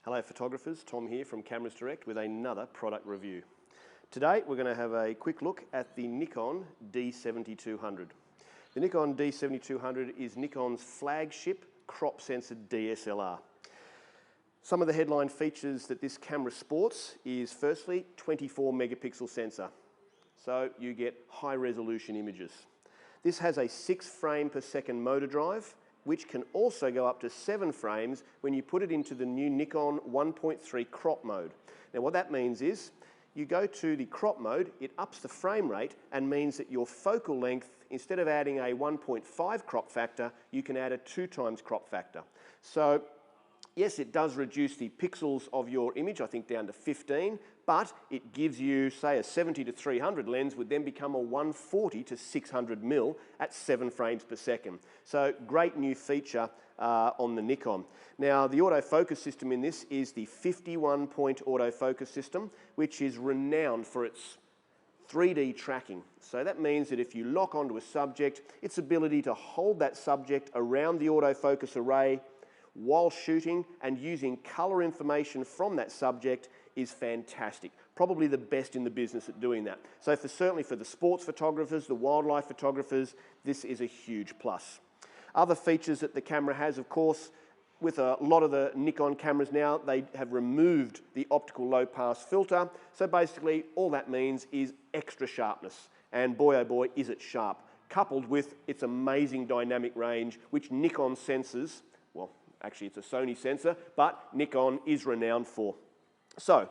Hello photographers, Tom here from Cameras Direct with another product review. Today we're going to have a quick look at the Nikon D7200. The Nikon D7200 is Nikon's flagship crop censored DSLR. Some of the headline features that this camera sports is firstly 24 megapixel sensor, so you get high resolution images. This has a 6 frame per second motor drive, which can also go up to 7 frames when you put it into the new Nikon 1.3 crop mode. Now what that means is, you go to the crop mode, it ups the frame rate and means that your focal length, instead of adding a 1.5 crop factor, you can add a 2 times crop factor. So yes, it does reduce the pixels of your image, I think down to 15, but it gives you, say, a 70 to 300 lens would then become a 140 to 600 mil at 7 frames per second. So great new feature on the Nikon. Now the autofocus system in this is the 51-point autofocus system, which is renowned for its 3D tracking. So that means that if you lock onto a subject, its ability to hold that subject around the autofocus array while shooting and using colour information from that subject is fantastic. Probably the best in the business at doing that. So certainly for the sports photographers, the wildlife photographers, this is a huge plus. Other features that the camera has, of course, with a lot of the Nikon cameras now, they have removed the optical low pass filter. So basically all that means is extra sharpness. And boy oh boy is it sharp, coupled with its amazing dynamic range, which Nikon sensors, well, actually it's a Sony sensor, but Nikon is renowned for. So,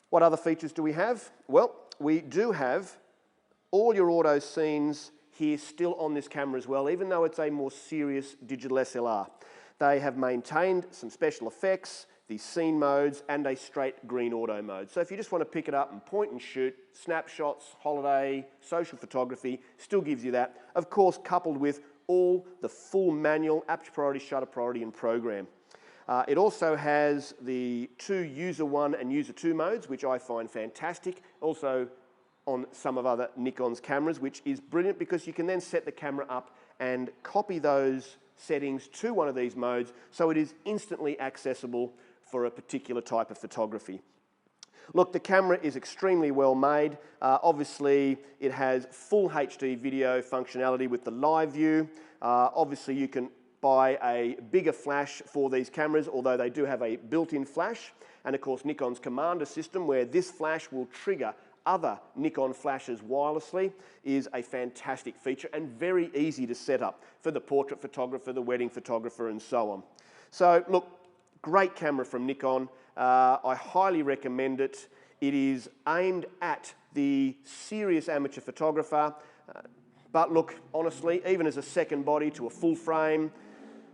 what other features do we have? Well, we do have all your auto scenes here still on this camera as well, even though it's a more serious digital SLR. They have maintained some special effects, the scene modes, and a straight green auto mode. So if you just want to pick it up and point and shoot, snapshots, holiday, social photography, still gives you that. Of course, coupled with all the full manual aperture priority, shutter priority and program. It also has the 2 user 1 and user 2 modes, which I find fantastic. Also on some of other Nikon's cameras, which is brilliant because you can then set the camera up and copy those settings to one of these modes so it is instantly accessible for a particular type of photography. Look, the camera is extremely well made. Obviously, it has full HD video functionality with the live view. Obviously, you can buy a bigger flash for these cameras, although they do have a built-in flash. And of course, Nikon's Commander system, where this flash will trigger other Nikon flashes wirelessly, is a fantastic feature and very easy to set up for the portrait photographer, the wedding photographer, and so on. So look, great camera from Nikon. I highly recommend it. It is aimed at the serious amateur photographer, but look, honestly, even as a second body to a full frame,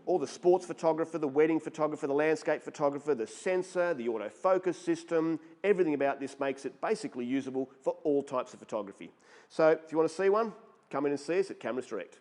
or the sports photographer, the wedding photographer, the landscape photographer, the sensor, the autofocus system, everything about this makes it basically usable for all types of photography. So if you want to see one, come in and see us at Cameras Direct.